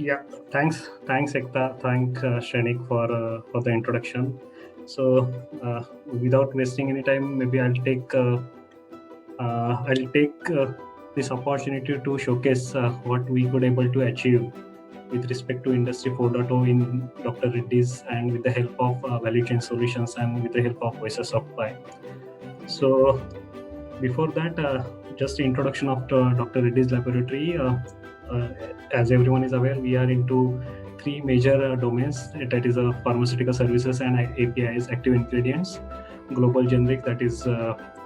Yeah, thanks Ekta, thank Shrenik for the introduction. So, without wasting any time, maybe I'll take this opportunity to showcase what we could able to achieve with respect to Industry 4.0 in Dr. Reddy's, and with the help of value chain solutions and with the help of Voices of Pi. So, before that, just introduction of Dr. Reddy's laboratory. Uh, as everyone is aware, we are into three major domains. That is pharmaceutical services and APIs, active ingredients, global generic, that is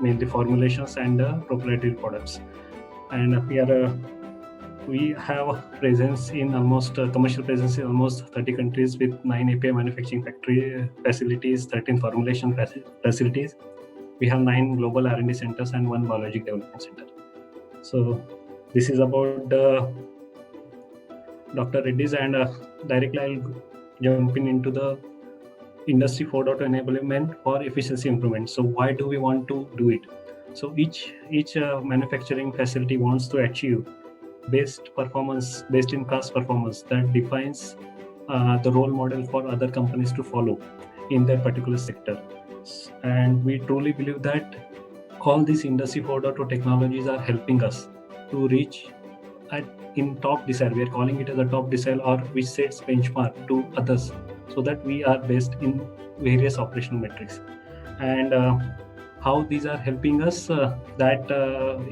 mainly formulations, and proprietary products. And we have presence in almost commercial presence in almost 30 countries with 9 API manufacturing factory facilities, 13 formulation facilities. We have 9 global R&D centers and 1 biologic development center. So this is about Dr. Reddy's, and directly I'll jump into the Industry 4.0 enablement for efficiency improvement. So why do we want to do it? So each manufacturing facility wants to achieve best in class performance that defines the role model for other companies to follow in their particular sector. And we truly believe that all these Industry 4.0 technologies are helping us to reach at in top decile. We are calling it as a top decile, or which sets benchmark to others, so that we are best in various operational metrics. And how these are helping us, that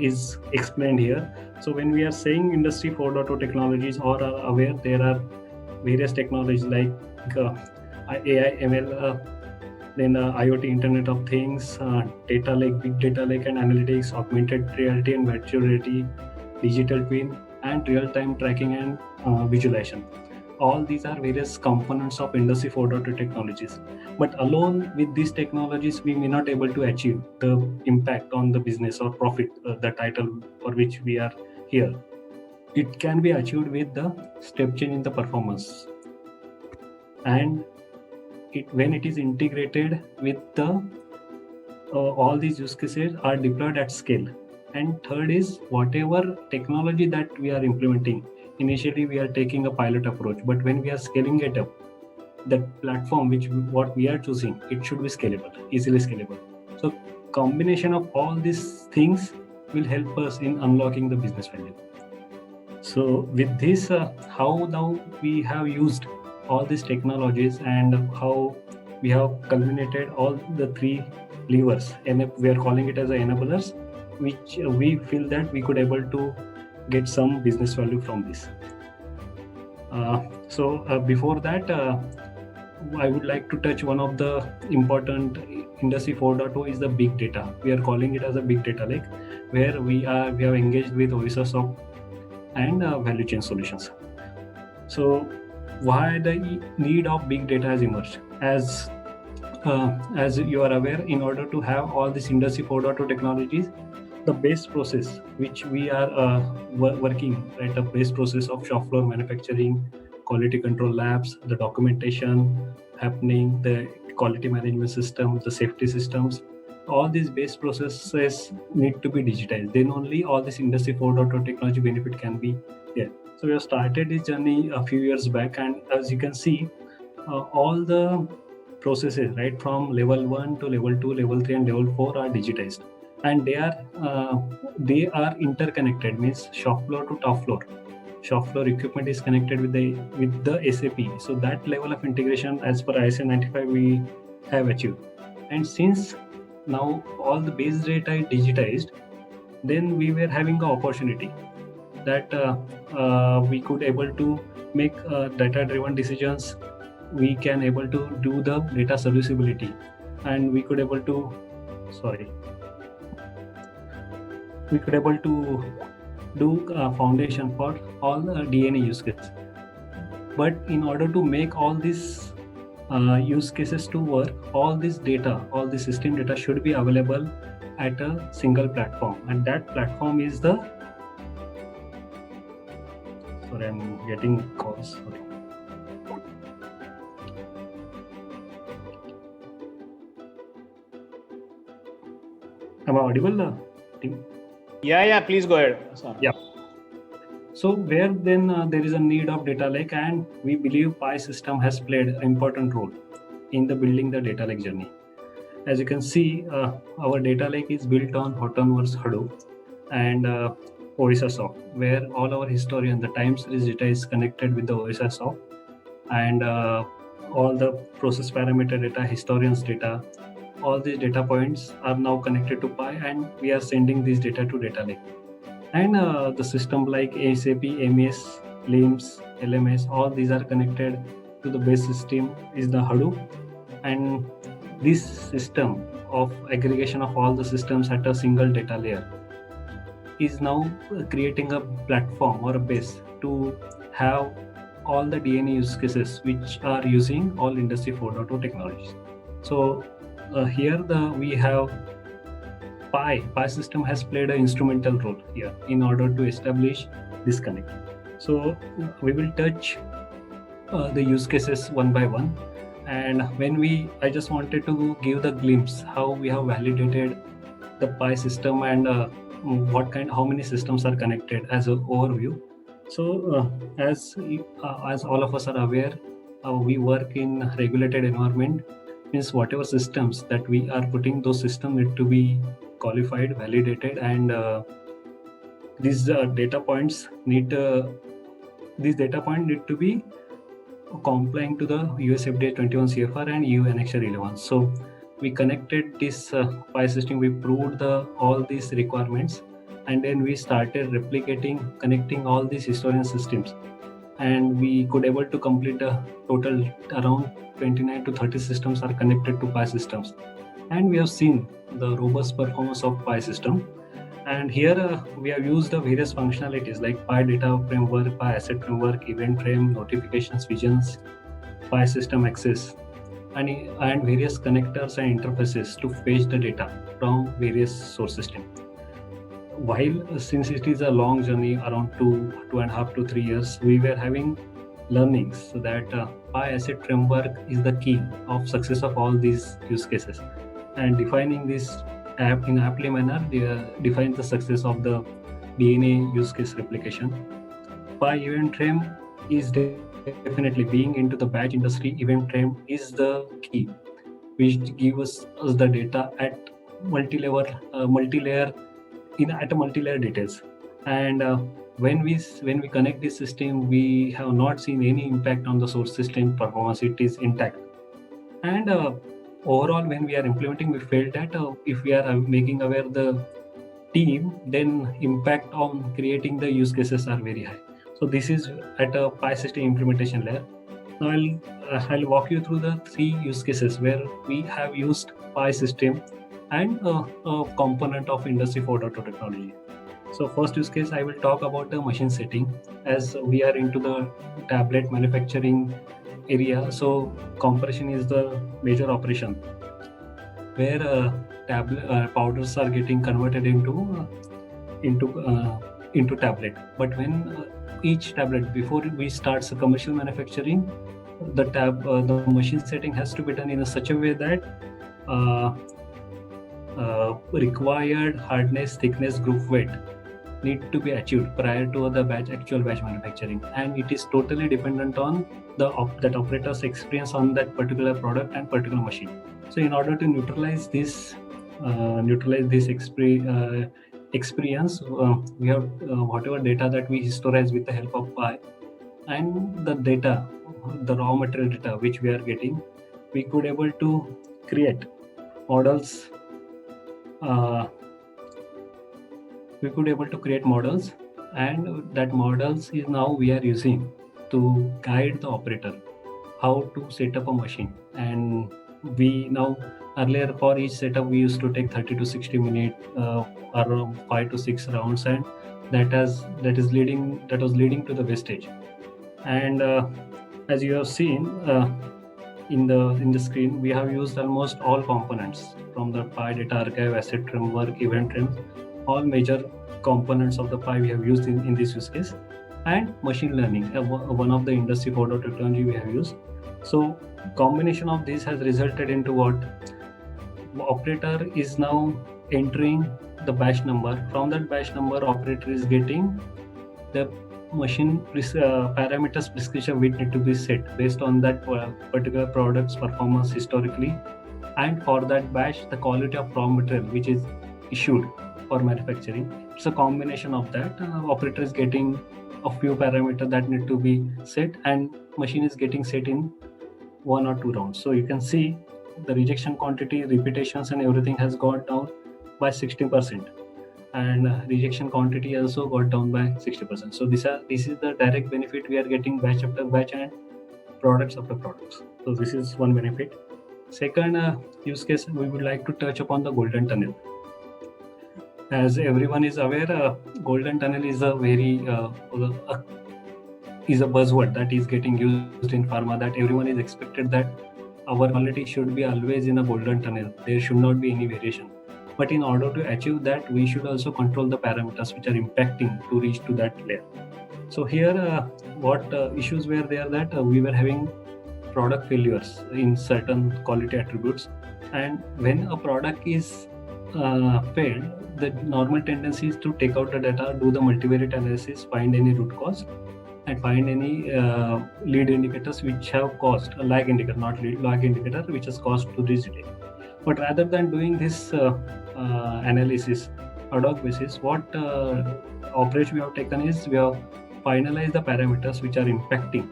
is explained here. So when we are saying Industry 4.0 technologies, or are aware, there are various technologies like AI, ML, then IoT, Internet of Things, data lake, big data lake and analytics, augmented reality and virtual reality, digital twin, and real-time tracking and visualization. All these are various components of Industry 4.0 technologies. But alone with these technologies, we may not able to achieve the impact on the business or profit, the title for which we are here. It can be achieved with the step change in the performance, and when it is integrated with the all these use cases are deployed at scale. And third is, whatever technology that we are implementing, initially we are taking a pilot approach, but when we are scaling it up, that platform what we are choosing, it should be scalable, easily scalable. So combination of all these things will help us in unlocking the business value. So with this, how now we have used all these technologies, and how we have culminated all the three levers, and we are calling it as enablers, which we feel that we could able to get some business value from this. Before that, I would like to touch one of the important Industry 4.0 is the big data. We are calling it as a big data lake, where we have engaged with Voices of and value chain solutions. So why the need of big data has emerged? As you are aware, in order to have all these Industry 4.0 technologies, the base process which we are working, right, the base process of shop floor manufacturing, quality control labs, the documentation happening, the quality management system, the safety systems, all these base processes need to be digitized. Then only all this Industry 4.0 technology benefit can be there. So we have started this journey a few years back, and as you can see, all the processes, right, from level 1 to level 2, level 3, and level 4 are digitized, and they are interconnected, means shop floor to top floor. Shop floor equipment is connected with the SAP. So that level of integration, as per ISO 95, we have achieved. And since now all the base data is digitized, then we were having an opportunity that we could able to make data driven decisions. We can able to do the data serviceability, and we could able to do foundation for all the DNA use cases. But in order to make all these use cases to work, all this data, all the system data should be available at a single platform, and that platform is the I'm getting calls. Sorry. Am I audible, team? Yeah, please go ahead. Yeah. So where then there is a need of data lake, and we believe Pi system has played an important role in the building the data lake journey. As you can see, our data lake is built on Hortonworks Hadoop and OSIsoft, where all our history and the time series data is connected with the OSIsoft, and all the process parameter data, historians data, all these data points are now connected to Pi, and we are sending this data to data lake. And the system like ASAP, MES, LIMS, LMS, all these are connected to the base system is the Hadoop. And this system of aggregation of all the systems at a single data layer is now creating a platform or a base to have all the DNA use cases which are using all Industry 4.0 technologies. So here we have Pi system has played an instrumental role here in order to establish this connect. So we will touch the use cases one by one. And I just wanted to give the glimpse how we have validated the Pi system and how many systems are connected as an overview. So as all of us are aware, we work in regulated environment, means whatever systems that we are putting, those systems need to be qualified, validated, and these data points need to be complying to the US FDA 21 CFR and EU Annexure 11. So we connected this Pi system, we proved all these requirements, and then we started connecting all these historian systems, and we could able to complete a total around 29 to 30 systems are connected to Pi systems, and we have seen the robust performance of Pi system. And here we have used the various functionalities like Pi data framework, Pi asset framework, event frame, notifications, visions, Pi system access, and various connectors and interfaces to fetch the data from various source systems. While since it is a long journey, around 2.5 to 3 years, we were having learnings so that Pi asset framework is the key of success of all these use cases, and defining this app in aptly manner defines the success of the DNA use case replication. Pi event frame is definitely being into the batch industry. Event frame is the key, which gives us the data at multi-layer at a multi-layer details. And when we connect this system, we have not seen any impact on the source system performance. It is intact. And overall, when we are implementing, we felt that if we are making aware the team, then impact on creating the use cases are very high. So this is at a Pi system implementation layer. Now I'll walk you through the 3 use cases where we have used Pi system and a component of Industry 4.0 technology. So first use case, I will talk about the machine setting, as we are into the tablet manufacturing area. So compression is the major operation where powders are getting converted into tablet. But when each tablet, before we start commercial manufacturing, the machine setting has to be done in such a way that required hardness, thickness, group weight need to be achieved prior to the actual batch manufacturing, and it is totally dependent on that operator's experience on that particular product and particular machine. So in order to neutralize this experience, we have whatever data that we historize with the help of Pi, and the raw material data which we are getting, we could able to create models. And that models is now we are using to guide the operator how to set up a machine. And we now, earlier for each setup we used to take 30 to 60 minutes, around 5 to 6 rounds, and that was leading to the wastage. And as you have seen in the screen, we have used almost all components from the Pi data archive, asset framework, event frames, all major components of the Pi we have used in this use case, and machine learning, one of the Industry 4.0 technology we have used. So combination of this has resulted into what? Operator is now entering the batch number. From that batch number, operator is getting the machine parameters prescription will need to be set based on that particular product's performance historically, and for that batch the quality of raw material which is issued for manufacturing. It's a combination of that. Operator is getting a few parameters that need to be set, and machine is getting set in 1 or 2 rounds. So you can see the rejection quantity, repetitions and everything has got down by 60%, and rejection quantity also got down by 60%. So this is the direct benefit we are getting batch after batch and products after products. So this is one benefit. Second use case we would like to touch upon the golden tunnel. As everyone is aware, golden tunnel is a very is a buzzword that is getting used in pharma, that everyone is expected that our quality should be always in a golden tunnel. There should not be any variation. But in order to achieve that, we should also control the parameters which are impacting to reach to that layer. So here, what issues were there, that we were having product failures in certain quality attributes, and when a product is failed, the normal tendency is to take out the data, do the multivariate analysis, find any root cause, and find any lead indicators which have caused a lag indicator, not lag indicator, which has caused to this delay. But rather than doing this analysis ad hoc basis, what approach we have taken is we have finalized the parameters which are impacting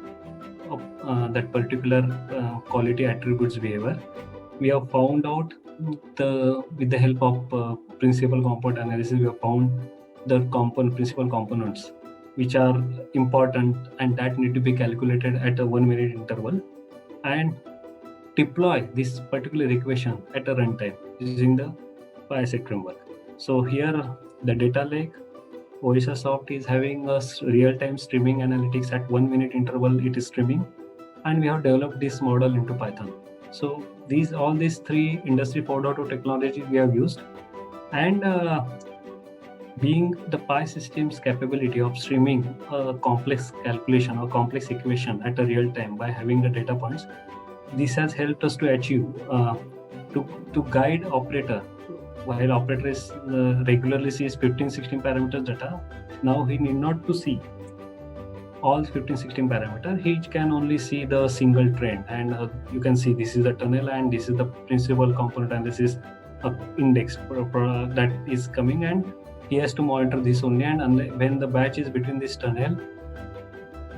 that particular quality attributes behavior. We have found out with the help of principal component analysis, we have found the principal components which are important and that need to be calculated at a 1 minute interval, and deploy this particular equation at a runtime using the PySec framework. So here the data lake, OSIsoft is having a real-time streaming analytics at 1 minute interval, it is streaming, and we have developed this model into Python. So all these three Industry 4.0 technology we have used, and being the Pi system's capability of streaming a complex calculation or complex equation at a real time by having the data points, this has helped us to achieve to guide operator. While operator is regularly sees 15-16 parameters data, now he need not to see all 15-16 parameter. He can only see the single trend, and you can see this is the tunnel and this is the principal component analysis index that is coming, and he has to monitor this only. And when the batch is between this tunnel,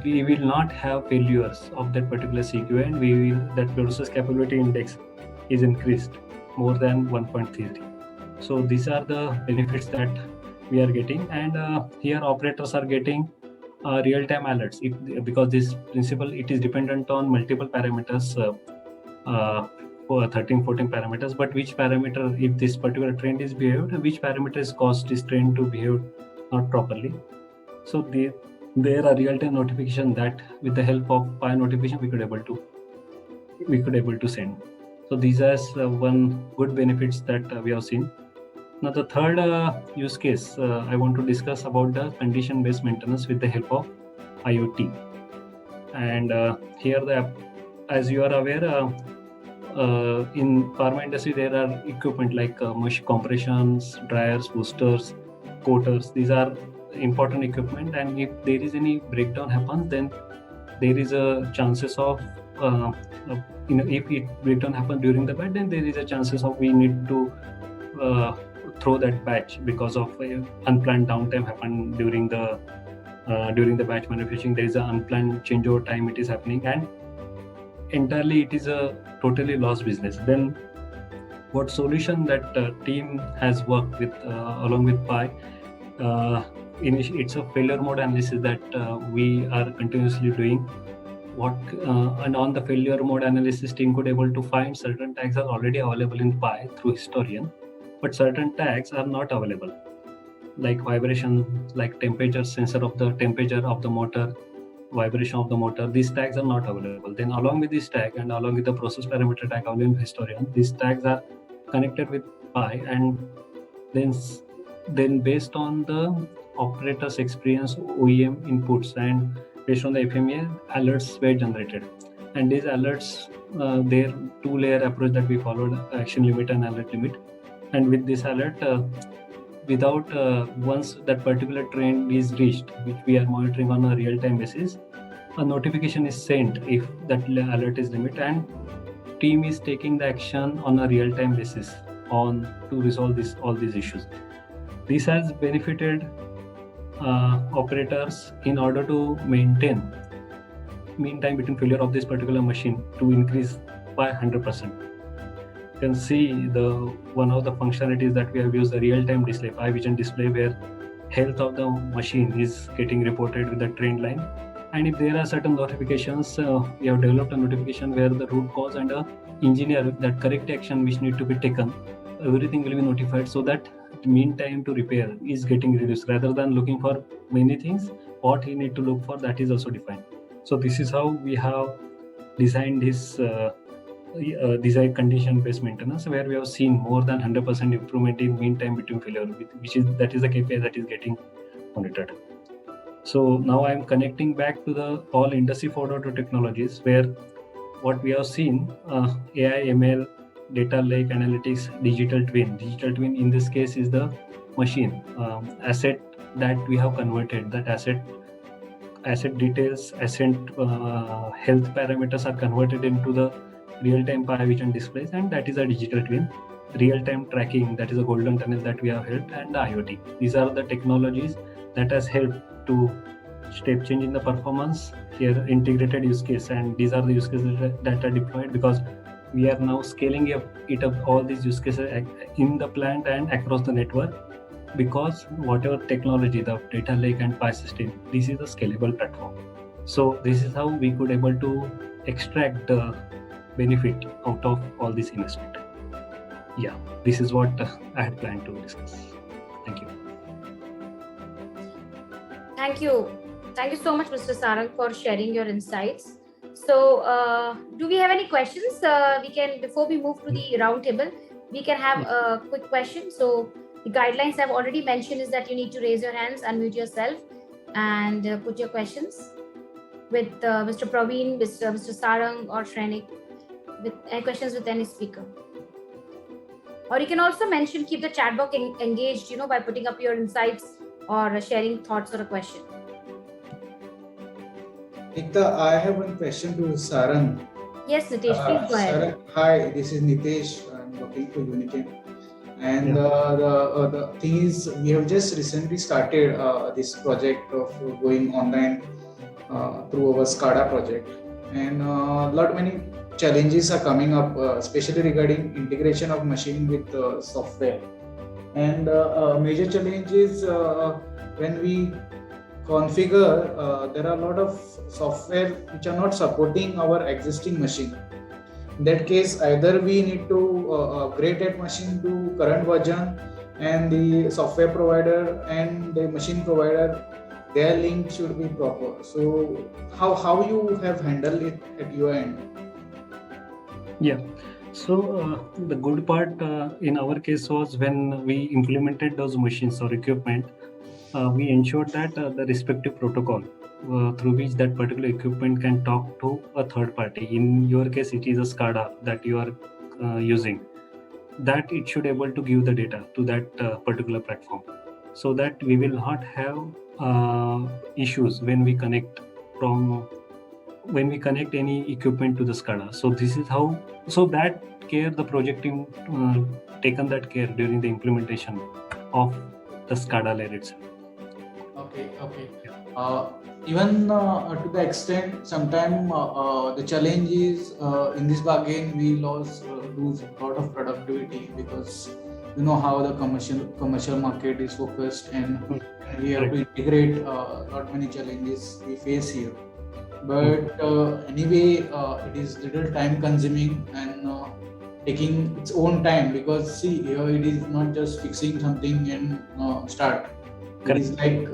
we will not have failures of that particular CQ, and that process capability index is increased more than 1.33. So these are the benefits that we are getting, and here operators are getting real-time alerts because this principle, it is dependent on multiple parameters, for 13-14 parameters, but which parameter, if this particular trend is behaved, which parameter is caused this trend to behave not properly. So there are real-time notification that with the help of Pi notification we could able to send. So these are one good benefits that we have seen. Now the third use case I want to discuss about the condition-based maintenance with the help of IoT. And here, as you are aware, in pharma industry there are equipment like compressions, dryers, boosters, coaters. These are important equipment, and if there is any breakdown happens, then there is a chances of if it breakdown happens during the batch, then there is a chances of we need to throw that batch because of unplanned downtime happened during the batch manufacturing. There is an unplanned changeover time it is happening, and entirely it is a totally lost business. Then what solution that team has worked with along with Pi, it's a failure mode analysis that we are continuously doing. And on the failure mode analysis, team could able to find certain tags are already available in Pi through Historian, but certain tags are not available, like vibration, like temperature, sensor of the temperature of the motor, vibration of the motor. These tags are not available. Then along with this tag and along with the process parameter tag available in Historian, these tags are connected with Pi, and then based on the operator's experience, OEM inputs, and based on the FMEA, alerts were generated. And these alerts, their two-layer approach that we followed, action limit and alert limit. And with this alert, without once that particular trend is reached, which we are monitoring on a real-time basis, a notification is sent if that alert is limit, and team is taking the action on a real-time basis on to resolve all these issues. This has benefited operators in order to maintain mean time between failure of this particular machine to increase by 100%. You can see one of the functionalities that we have used, the real-time display, PyVision display, where health of the machine is getting reported with the trend line. And if there are certain notifications, we have developed a notification where the root cause and a engineer that correct action which need to be taken, everything will be notified, so that the mean time to repair is getting reduced. Rather than looking for many things, what he need to look for, that is also defined. So this is how we have designed this design condition-based maintenance, where we have seen more than 100% improvement in mean time between failure, that is the KPI that is getting monitored. So now I'm connecting back to the all Industry 4.0 technologies, where what we have seen, AI, ML, data lake analytics, digital twin. Digital twin in this case is the machine asset that we have converted. That asset details, asset health parameters are converted into the real-time PyVision displays, and that is a digital twin. Real-time tracking, that is a golden tunnel that we have helped, and the IoT. These are the technologies that has helped to step change in the performance. Here, integrated use case, and these are the use cases that are deployed, because we are now scaling up all these use cases in the plant and across the network, because whatever technology, the data lake and PySystem, this is a scalable platform. So this is how we could able to extract the benefit out of all this investment. Yeah, this is what I had planned to discuss. Thank you. Thank you. Thank you so much, Mr. Sarang, for sharing your insights. So, do we have any questions? We can, before we move to the round table, we can have a quick question. So, the guidelines I've already mentioned is that you need to raise your hands, unmute yourself, and put your questions with Mr. Praveen, Mr. Sarang, or Shrenik, with any questions with any speaker. Or you can also mention, keep the chat box engaged, by putting up your insights or sharing thoughts or a question. Ekta, I have one question to Sarang. Yes, Nitesh, please go ahead. Sarang, hi, this is Nitesh. I'm working for Unichem. And the thing is, we have just recently started this project of going online through our SCADA project. And many challenges are coming up, especially regarding integration of machine with software. And major challenge is when we configure, there are a lot of software which are not supporting our existing machine. In that case, either we need to upgrade that machine to current version, and the software provider and the machine provider, their link should be proper. So how you have handled it at your end? Yeah. So the good part in our case was when we implemented those machines or equipment, we ensured that the respective protocol through which that particular equipment can talk to a third party. In your case, it is a SCADA that you are using, that it should able to give the data to that particular platform, so that we will not have issues when we connect any equipment to the SCADA. So this is how, so that care, the project team taken that care during the implementation of the SCADA layer itself. Okay. Even to the extent, sometimes the challenge is in this bargain we lose a lot of productivity, because you know how the commercial market is focused, and we have to integrate many challenges we face here. But anyway, it is little time consuming and taking its own time, because see, here it is not just fixing something and start. It is like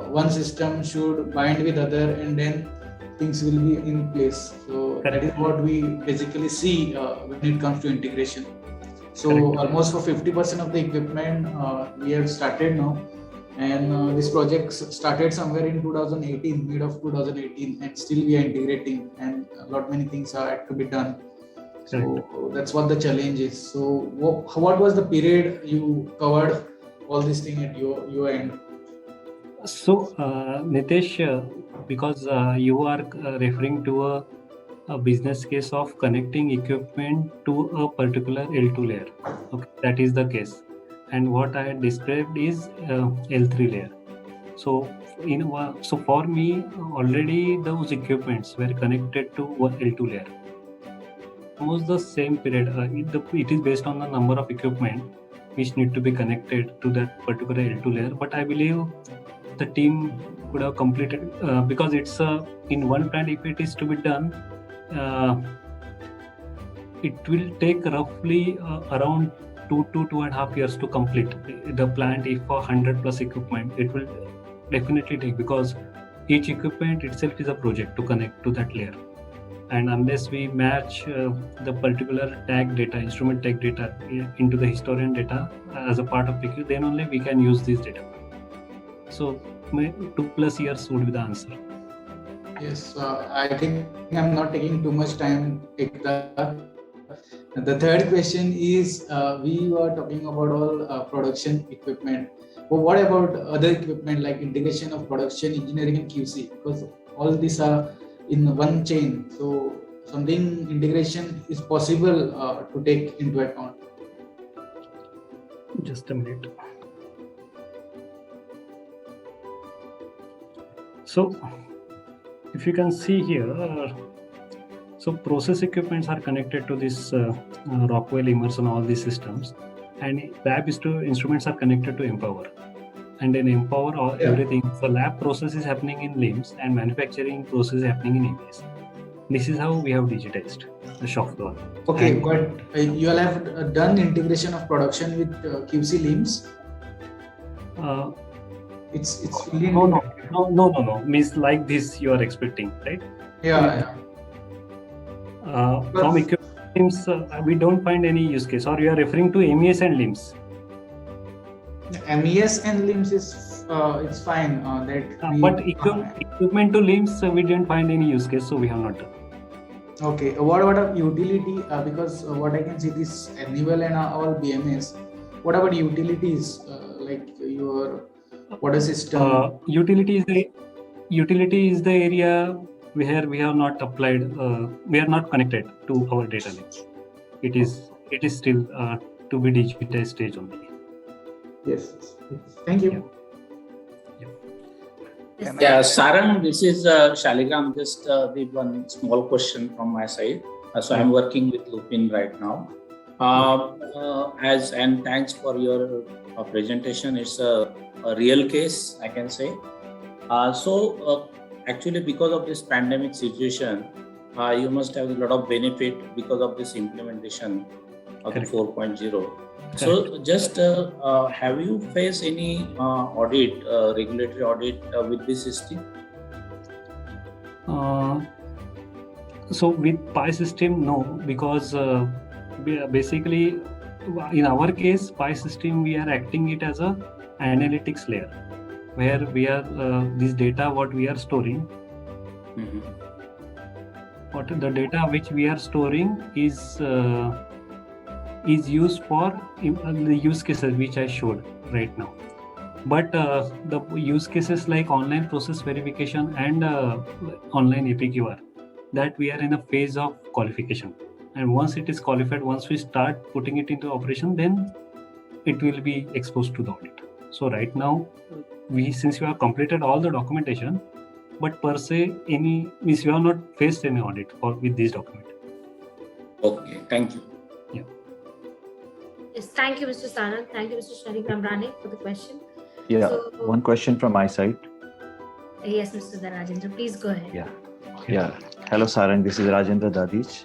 one system should bind with other, and then things will be in place. So that is what we basically see when it comes to integration. So almost for 50% of the equipment we have started now, and this project started somewhere in 2018, mid of 2018, and still we are integrating, and many things are to be done. So that's what the challenge is. So what was the period you covered all these things at your end? So, Nitesh, because you are referring to a business case of connecting equipment to a particular L2 layer. Okay, that is the case. And what I had described is L3 layer. So, so for me, already those equipments were connected to one L2 layer. Almost the same period. It is based on the number of equipment which need to be connected to that particular L2 layer. But I believe the team could have completed because it's in one plant. If it is to be done, it will take roughly around 2 to 2.5 years to complete the plant. If for 100 plus equipment, it will definitely take, because each equipment itself is a project to connect to that layer. And unless we match the particular tag data, instrument tag data into the historian data as a part of PQ, then only we can use this data. So 2+ years would be the answer. Yes, I think I'm not taking too much time. The third question is, we were talking about all production equipment. But what about other equipment like integration of production, engineering, and QC? Because all these are in one chain. So something integration is possible to take into account. Just a minute. So if you can see here, so process equipments are connected to this Rockwell, Emerson, all these systems, and lab instruments are connected to Empower. And in Empower, everything, so lab process is happening in LIMS and manufacturing process is happening in MES. This is how we have digitized the shop floor. Okay, but you all have done integration of production with QC LIMS? It's really no. Means like this you are expecting, right? Yeah. From equipment LIMS, we don't find any use case. Or you are referring to MES and LIMS? MES and LIMS is it's fine. But equipment to LIMS, we didn't find any use case, so we have not done. Okay. What about utility? Because what I can see, this Annual and all BMS. What about utilities like your water system? Utility is the area where we have not applied. We are not connected to our data lake. It is still to be digitized stage only. Yes. Thank you. Yeah, Sarang, this is Shaligram. Just the one small question from my side. So I'm working with Lupin right now. And thanks for your presentation. It's a real case, I can say. Actually, because of this pandemic situation, you must have a lot of benefit because of this implementation of the 4.0. So just have you faced any audit, regulatory audit with this system? So with PI system, no, because basically in our case, PI system, we are acting it as a analytics layer, where we are this data what we are storing. What the data which we are storing is used for the use cases which I showed right now. But the use cases like online process verification and online APQR, that we are in a phase of qualification. And once it is qualified, once we start putting it into operation, then it will be exposed to the audit. So right now, since we have completed all the documentation, but per se, we have not faced any audit with this document. Okay, thank you. Yes, thank you, Mr. Sarang. Thank you, Mr. Sharif Ramrani, for the question. Yeah, So, one question from my side. Yes, Mr. Rajendra, please go ahead. Yeah. Hello, Sarang. This is Rajendra Dadich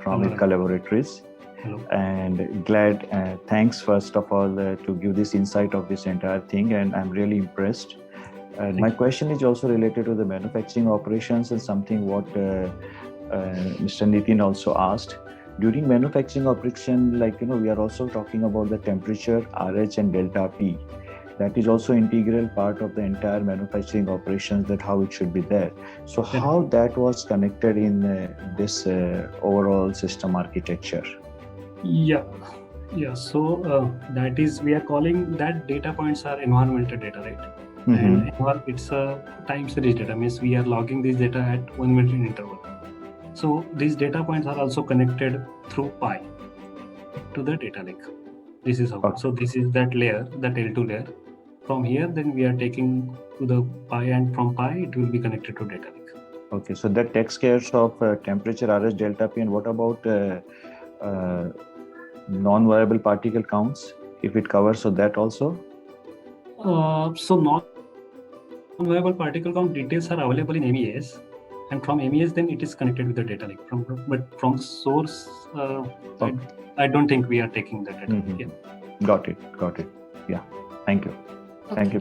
from Hello. Ilka Laboratories. Hello. And thanks first of all to give this insight of this entire thing, and I'm really impressed. And my question is also related to the manufacturing operations and something what Mr. Nitin also asked. During manufacturing operation, we are also talking about the temperature, RH and delta P. That is also integral part of the entire manufacturing operations, that how it should be there. So how that was connected in this overall system architecture? Yeah. Yeah, so that is, we are calling that data points are environmental data, right? Mhm. And it's a time series data, means we are logging this data at 1 minute in interval. So these data points are also connected through Pi to the data lake. This is how. Okay. So this is that layer, that L2 layer. From here, then we are taking to the Pi, and from Pi it will be connected to data lake. Okay, so that takes care of temperature, RS delta P, and what about non-viable particle counts? If it covers, so that also? So non-viable particle count details are available in MES, and from MES then it is connected with the data lake. But from the source, I don't think we are taking that data. Mhm. Yeah. Got it. Yeah. Thank you. Okay. Thank you.